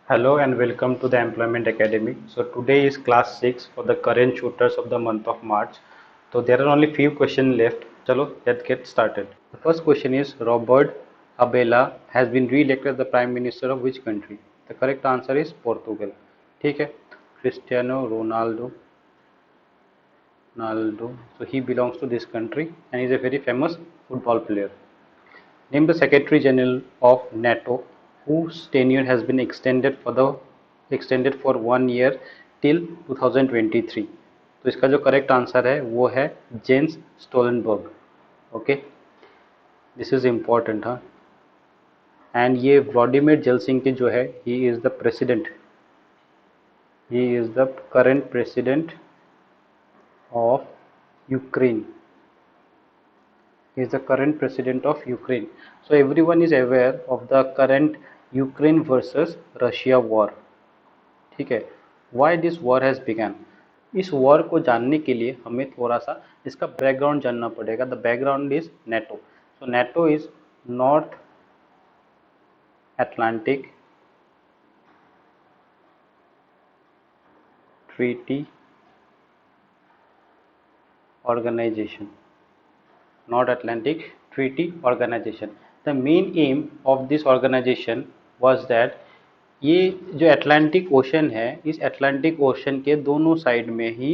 Hello and welcome to the Employment Academy. So today is class 6 for the current shooters of the month of March. So there are only few questions left. Chalo, let's get started. The first question is Robert Abela has been re-elected as the Prime Minister of which country? The correct answer is Portugal. ठीक है. Cristiano Ronaldo. So he belongs to this country and is a very famous football player. Name the Secretary General of NATO whose tenure has been extended for 1 year till 2023. तो इसका जो correct answer है वो है Jens Stoltenberg. Okay, this is important. हाँ, and ये Vladimir Zelensky जो है he is the current president of Ukraine. He is the current president of Ukraine. So everyone is aware of the current Ukraine versus Russia war. ठीक है. Why this war has begun? इस war को जानने के लिए हमें थोड़ा सा इसका बैकग्राउंड जानना पड़ेगा. The background is NATO. So NATO is north Atlantic treaty organization. North Atlantic Treaty Organization. The main aim of this organization was that ये जो अटलांटिक ओशन है इस अटलांटिक ओशन के दोनों साइड में ही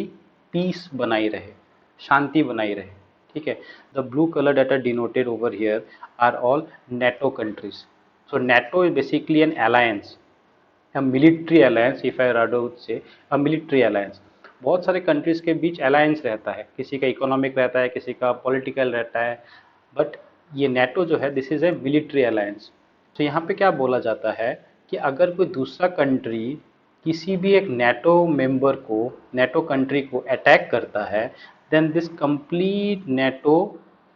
पीस बनाई रहे, शांति बनाई रहे. ठीक है. The blue colour that are denoted over here are all NATO countries. So NATO is basically an alliance, a military alliance, if I rather would say a military alliance. बहुत सारे countries के बीच alliance रहता है, किसी का economic रहता है, किसी का पॉलिटिकल रहता है, बट ये नेटो जो है this is a military alliance. तो यहाँ पे क्या बोला जाता है कि अगर कोई दूसरा कंट्री किसी भी एक नेटो मेंबर को, नेटो कंट्री को अटैक करता है, then this complete NATO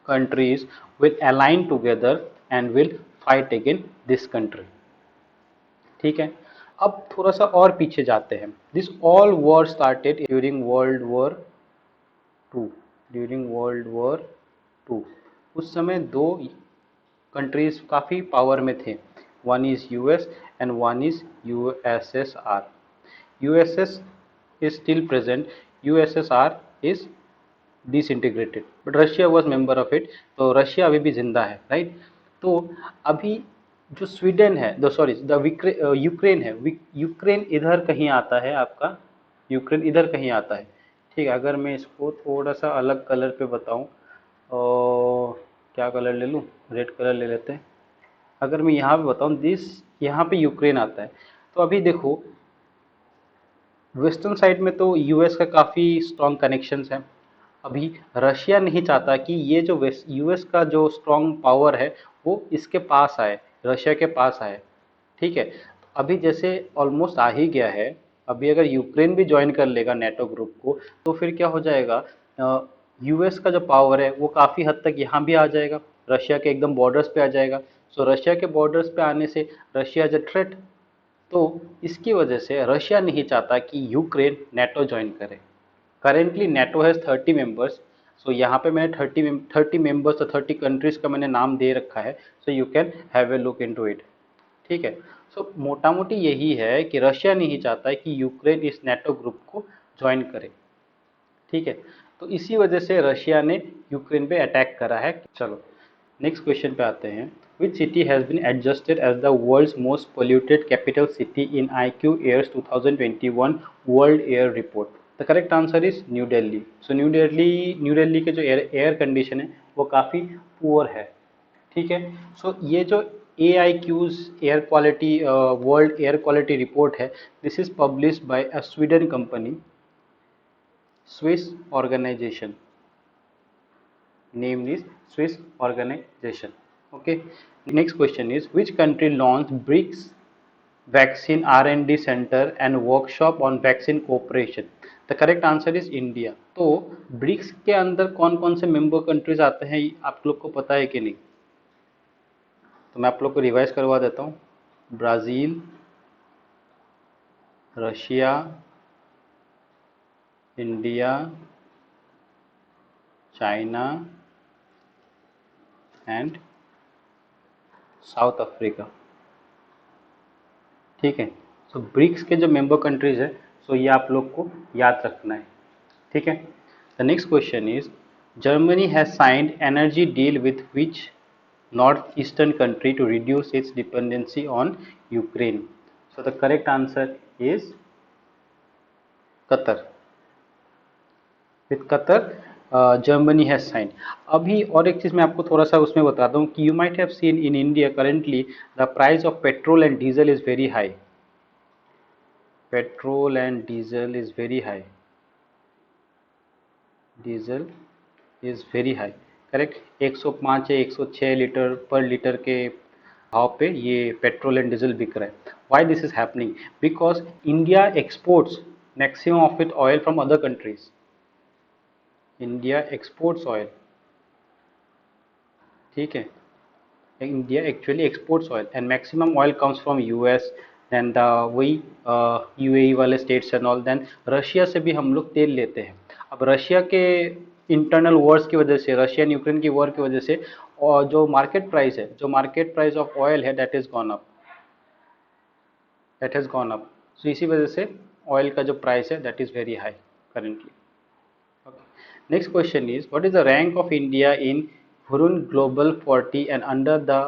countries will align together and will fight against this country. ठीक है. अब थोड़ा सा और पीछे जाते हैं. This all war started during World War two. उस समय दो कंट्रीज काफ़ी पावर में थे. One is US and one is USSR. USS is still present, USSR is disintegrated, but Russia was member of it. तो रशिया अभी भी जिंदा है, राइट. तो अभी जो स्वीडन है, द सॉरी द यूक्रेन है, यूक्रेन इधर कहीं आता है आपका, यूक्रेन इधर कहीं आता है. ठीक है. अगर मैं इसको थोड़ा सा अलग कलर पे बताऊं, क्या कलर ले लूं, रेड कलर ले लेते हैं. अगर मैं यहाँ पे बताऊं दिस, यहाँ पे यूक्रेन आता है. तो अभी देखो वेस्टर्न साइड में तो यूएस का काफ़ी स्ट्रॉन्ग कनेक्शंस हैं. अभी रशिया नहीं चाहता कि ये जो यूएस का जो स्ट्रॉन्ग पावर है वो इसके पास आए, रशिया के पास आए. ठीक है. तो अभी जैसे ऑलमोस्ट आ ही गया है, अभी अगर यूक्रेन भी ज्वाइन कर लेगा नेटो ग्रुप को तो फिर क्या हो जाएगा, यूएस का जो पावर है वो काफ़ी हद तक यहाँ भी आ जाएगा, रशिया के एकदम बॉर्डर्स पे आ जाएगा. सो रशिया के बॉर्डर्स पे आने से रशिया एज अ थ्रेट. तो इसकी वजह से रशिया नहीं चाहता कि यूक्रेन नेटो ज्वाइन करे. Currently NATO has 30 members. So यहाँ पे मैंने 30 मेंबर्स और 30 कंट्रीज़ का मैंने नाम दे रखा है. So you can have a look into it. ठीक है. सो मोटा मोटी यही है कि रशिया नहीं चाहता है कि यूक्रेन इस नेटो ग्रुप को ज्वाइन करे. ठीक है. तो इसी वजह से रशिया ने यूक्रेन पे अटैक करा है. चलो नेक्स्ट क्वेश्चन पे आते हैं. Which city has been adjusted as the world's most polluted capital city in IQ air's 2021 world air report. The correct answer is New Delhi. So New Delhi के जो एयर कंडीशन है वो काफ़ी पुअर है. ठीक है. सो ये जो AIQ's air quality world air quality report है, this is published by a Sweden company, Swiss organisation. Name is Swiss organization. Okay. Next question is which country launched BRICS vaccine R&D center and workshop on vaccine cooperation? The correct answer is India. तो BRICS के अंदर कौन कौन से member countries आते हैं आप लोग को पता है कि नहीं? तो मैं आप लोग को रिवाइज करवा देता हूँ. Brazil, Russia, India, China and south Africa. ठीक है. सो ब्रिक्स के जो मेंबर कंट्रीज है, सो ये आप लोग को याद रखना है, ठीक है। The next question is, Germany has signed energy deal with which north eastern country to reduce its dependency on Ukraine. So the correct answer is Qatar. With Qatar Germany has sign. अभी और एक चीज़ मैं आपको थोड़ा सा उसमें बताता हूँ कि you might have seen in India currently the price of petrol and diesel is very high. Petrol and diesel is very high. Diesel is very high, correct. 105 या 106 लीटर पर लीटर के भाव पे ये पेट्रोल एंड डीजल बिक रहा है। Why this is happening? Because India exports maximum of it oil from other countries. India exports oil, ठीक है। India actually exports oil and maximum oil comes from US, then the वही UAE वाले states and all. Then Russia से भी हम लोग तेल लेते हैं। अब रशिया के इंटरनल वॉर्स की वजह से, रशिया एंड यूक्रेन की वॉर की वजह से, और जो मार्केट प्राइस है, जो मार्केट प्राइस ऑफ ऑयल है, that is gone up, that has gone up. So इसी वजह से ऑयल का जो प्राइस है that is very high currently. Okay. Next question is, what is the rank of India in Hurun Global 40 and under the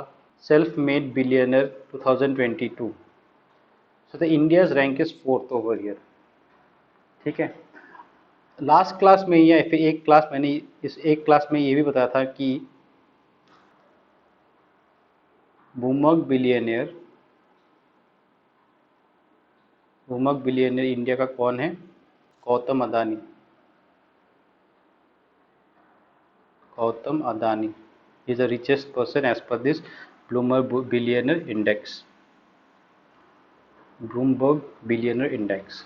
Self-Made Billionaire 2022? So the India's rank is fourth over here. ठीक है। Last class में या फिर एक class मैंने इस एक class में ये भी बताया था कि बूमक बिलियनियर इंडिया का कौन है? Gautam Adani. Gautam Adani is the richest person as per this Bloomberg Billionaire Index. Bloomberg Billionaire Index.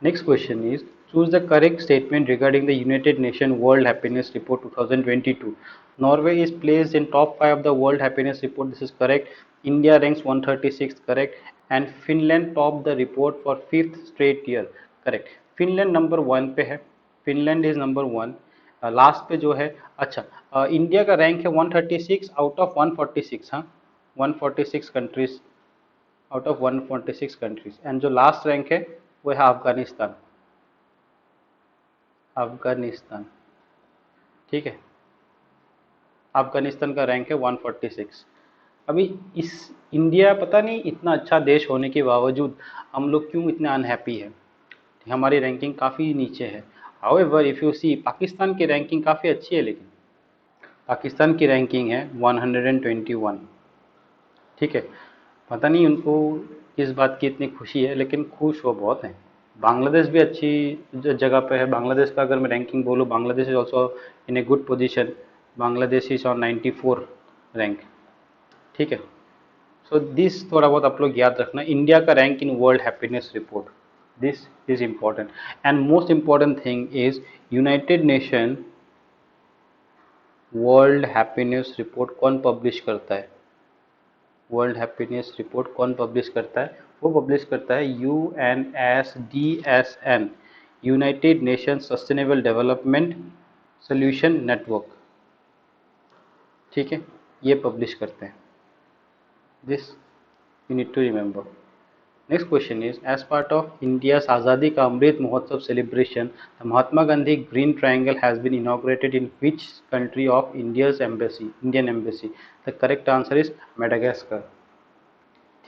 Next question is, choose the correct statement regarding the United Nations World Happiness Report 2022. Norway is placed in top 5 of the World Happiness Report. This is correct. India ranks 136th, correct. And Finland topped the report for 5th straight year, correct. Finland number 1 पे है, Finland is number 1. Last पे जो है, अच्छा India का rank है 136 out of 146, हाँ 146 countries out of 146 countries. And जो लास्ट रैंक है वो है अफगानिस्तान, अफगानिस्तान, ठीक है। अफगानिस्तान का रैंक है 146। अभी इस इंडिया पता नहीं इतना अच्छा देश होने के बावजूद हम लोग क्यों इतने अनहैप्पी है, हमारी रैंकिंग काफ़ी नीचे है। However if you see Pakistan की रैंकिंग काफ़ी अच्छी है, लेकिन पाकिस्तान की रैंकिंग है 121, ठीक है। पता नहीं उनको किस बात की इतनी खुशी है, लेकिन खुश वो बहुत हैं। बांग्लादेश भी अच्छी जगह पे है। बांग्लादेश का अगर मैं रैंकिंग बोलूँ, Bangladesh is also in a good position. Bangladesh is on 94 rank, ठीक है। सो दिस थोड़ा बहुत आप लोग याद रखना, इंडिया का rank in world happiness report, this is important. And most important thing is United Nation world happiness report कौन पब्लिश करता है? वर्ल्ड हैप्पीनेस रिपोर्ट कौन पब्लिश करता है? वो पब्लिश करता है UNSDSN, United Nation sustainable development solution network, ठीक है, ये पब्लिश करते हैं। This you need to remember. Next question is, as part of India's Azadi Ka Amrit Mahotsav celebration the Mahatma Gandhi green triangle has been inaugurated in which country of India's embassy, Indian embassy? The correct answer is Madagascar,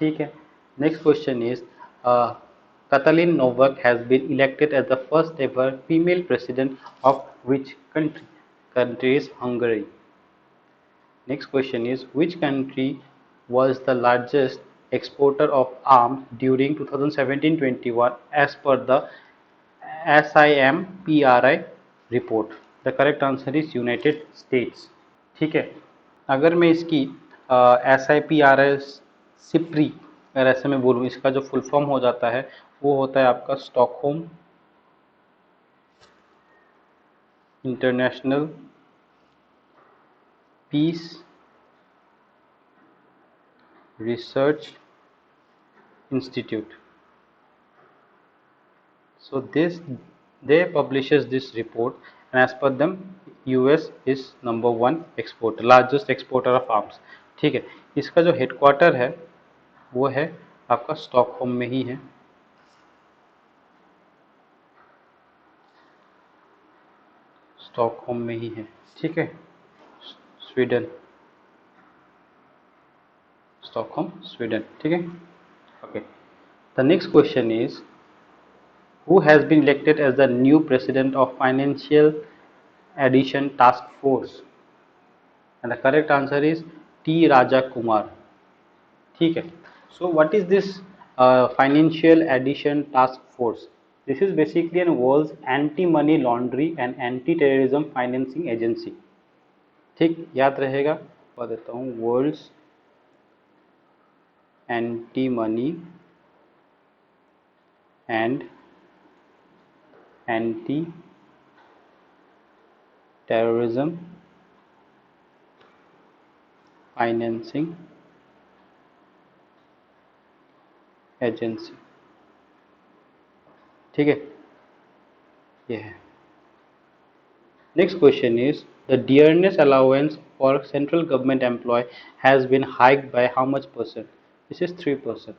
ठीक है। Next question is, Katalin Novak has been elected as the first ever female president of which country? Country is Hungary. Next question is, which country was the largest exporter of arms during 2017-21 as per the SIMPRI report? The correct answer is United States, ठीक है। अगर मैं इसकी SIPRI SIPRI अगर ऐसे मैं बोलूँ, इसका जो फुल फॉर्म हो जाता है वो होता है आपका Stockholm International Peace Research Institute. So this they publishes this report, and as per them US is number 1 exporter, largest exporter of arms, ठीक है। इसका जो हेडक्वार्टर है वो है आपका स्टॉकहोम में ही है। स्टॉकहोम में ही है, ठीक है, स्वीडन, स्टॉकहोम स्वीडन, ठीक है। Okay, the next question is who has been elected as the new president of Financial Addition Task Force? And the correct answer is T. Raja Kumar. ठीक है, so what is this Financial Addition Task Force? This is basically an world's anti-money laundry and anti-terrorism financing agency. ठीक, याद रहेगा, बता देता हूँ, world's anti money and anti terrorism financing agency, ठीक है, ये है। Next question is the dearness allowance for central government employ has been hiked by how much percent? This is 3%.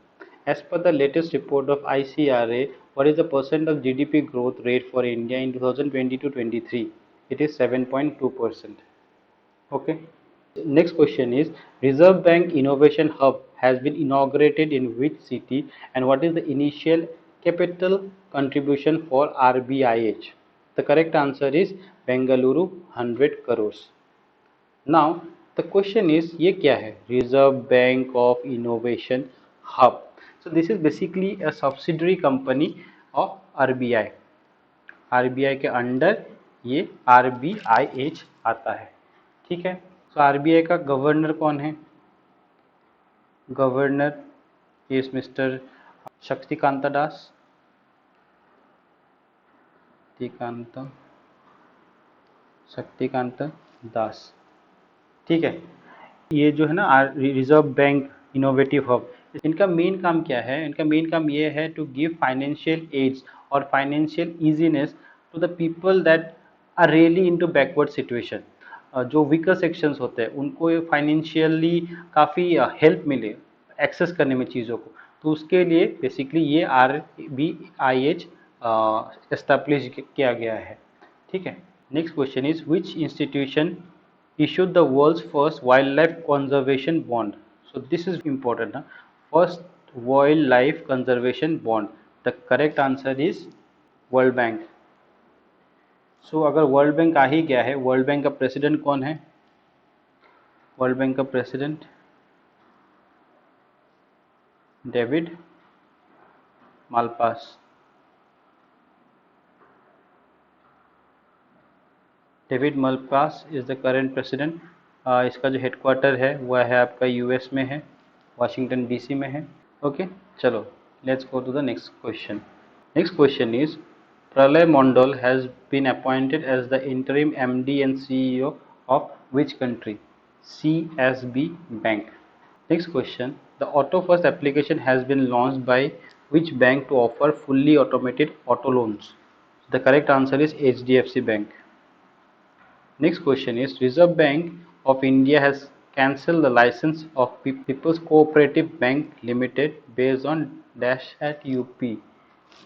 As per the latest report of ICRA, what is the percent of GDP growth rate for India in 2022-23? It is 7.2%. Okay. Next question is Reserve Bank Innovation Hub has been inaugurated in which city and what is the initial capital contribution for RBIH? The correct answer is Bengaluru, 100 crores. Now the question is ये क्या है? Reserve Bank of Innovation Hub. So this is basically a subsidiary company of RBI. RBI के under ये RBIH आता है, ठीक है। तो आरबीआई का गवर्नर कौन है? Governor is mister Shaktikanta Das, Shaktikant Shaktikant Das, ठीक है। ये जो है ना रिजर्व बैंक इनोवेटिव हब, इनका मेन काम क्या है? इनका मेन काम ये है टू गिव फाइनेंशियल एड्स और financial easiness to the people that are really into backward situation. जो वीकर सेक्शंस होते हैं उनको फाइनेंशियली काफ़ी हेल्प मिले एक्सेस करने में चीज़ों को, तो उसके लिए बेसिकली ये RBIH एस्टैब्लिश किया गया है, ठीक है। Next question is which institution issued the world's first wildlife conservation bond? So this is important. First wildlife conservation bond. The correct answer is World Bank. So अगर वर्ल्ड बैंक आ ही गया है, world bank का president कौन है? World bank का president David Malpass. David Malpass is the current president. इसका जो headquarter है वह है आपका यूएस में है, वाशिंगटन डीसी में है। ओके, चलो let's go to the next question. Next question is Pralay Mondal has been appointed as the interim MD and CEO of which country? CSB Bank. Next question. The Auto First application has been launched by which bank to offer fully automated auto loans? The correct answer is HDFC Bank. Next question is Reserve Bank of India has cancelled the license of People's Cooperative Bank Limited based on dash at UP.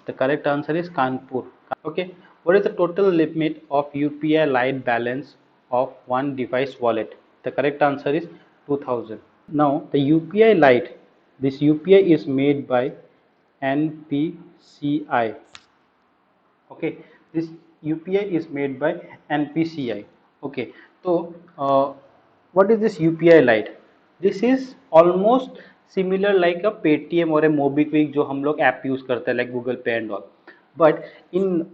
The correct answer is Kanpur. Okay, what is the total limit of UPI Lite balance of one device wallet? The correct answer is 2000. Now the UPI Lite, this UPI is made by NPCI. Okay, this UPI is made by NPCI. Okay, so what is this UPI Lite? This is almost similar like a Paytm or a MobiKwik जो हम लोग app use करते हैं like Google Pay and all. But in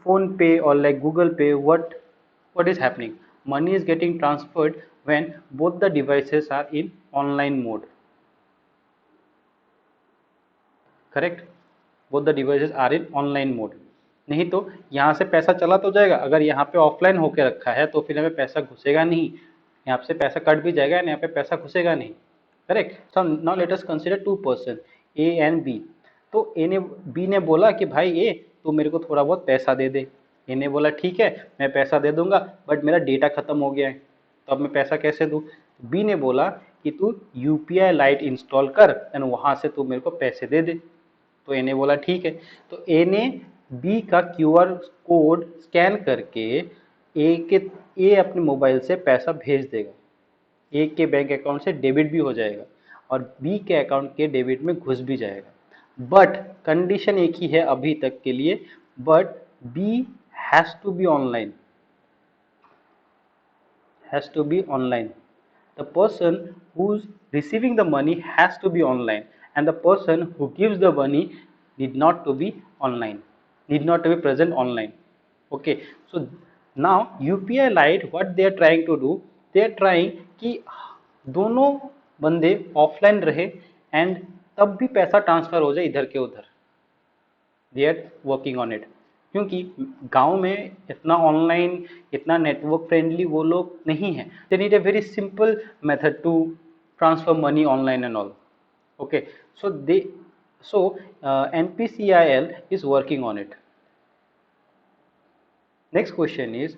phone pay or like Google Pay, what is happening? Money is getting transferred when both the devices are in online mode. Correct? Both the devices are in online mode. नहीं तो यहाँ से पैसा चला तो जाएगा, अगर यहाँ पे ऑफलाइन होके रखा है तो फिर हमें पैसा घुसेगा नहीं, यहाँ से पैसा कट भी जाएगा, यहाँ पे पैसा घुसेगा नहीं। Correct. So now let us consider two person A and B. तो बी ने बोला कि भाई ए तू मेरे को थोड़ा बहुत पैसा दे दे। ए ने बोला ठीक है मैं पैसा दे दूंगा बट मेरा डेटा खत्म हो गया है, तो अब मैं पैसा कैसे दूँ? बी ने बोला कि तू यूपीआई लाइट इंस्टॉल कर एंड वहां से तू मेरे को पैसे दे दे। तो ए ने बोला ठीक है। तो ए ने बी का क्यूआर कोड स्कैन करके ए के ए अपने मोबाइल से पैसा भेज देगा। ए के बैंक अकाउंट से डेबिट भी हो जाएगा और बी के अकाउंट के डेबिट में घुस भी जाएगा। बट कंडीशन एक ही है अभी तक के लिए, but B has to be online, has to be online. The person who's receiving the money has to be online, and the person who gives the money need not to be online, need not to be present online. Okay, so now UPI Lite, what they are trying to do, they are trying कि दोनों बंदे offline रहे and तब भी पैसा transfer हो जाए इधर के उधर। They are working on it, क्योंकि गांव में इतना ऑनलाइन, इतना नेटवर्क फ्रेंडली वो लोग नहीं है। They need a very simple method to transfer money online and all. Okay, so NPCIL is working on it. Next question is,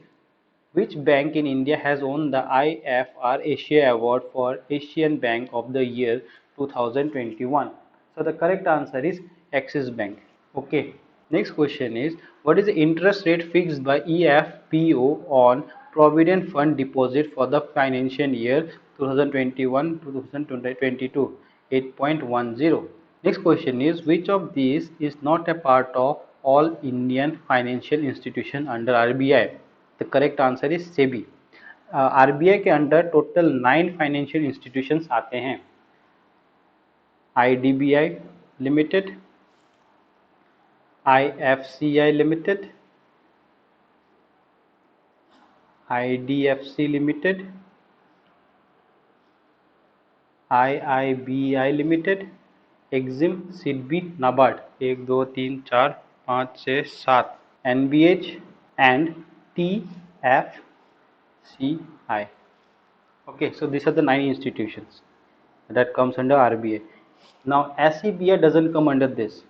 which bank in India has won the IFR Asia Award for Asian Bank of the Year 2021? So the correct answer is Axis Bank. Okay. Next question is, what is the interest rate fixed by EFPO on Provident Fund deposit for the financial year 2021 to 2022? 8.10. Next question is, which of these is not a part of all Indian financial institution under RBI? The correct answer is SEBI. RBI के under total 9 financial institutions आते हैं। IDBI limited, IFCI limited, IDFC limited, IIBI limited, EXIM, SIDBI, NABARD, 1 2 3 4 5 6 7, NBH and TFCI. Okay, so these are the 9 institutions that comes under RBI. Now SEBI doesn't come under this.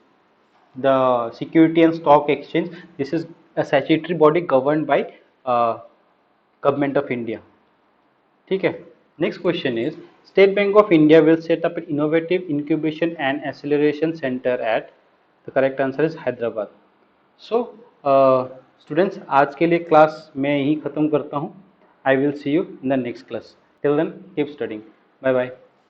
The Security and Stock Exchange, this is a statutory body governed by Government of India. ठीक है। Next question is, State Bank of India will set up an innovative incubation and acceleration center at, the correct answer is Hyderabad. So students, आज के लिए class मैं यही ख़त्म करता हूँ। I will see you in the next class. Till then, keep studying. Bye bye.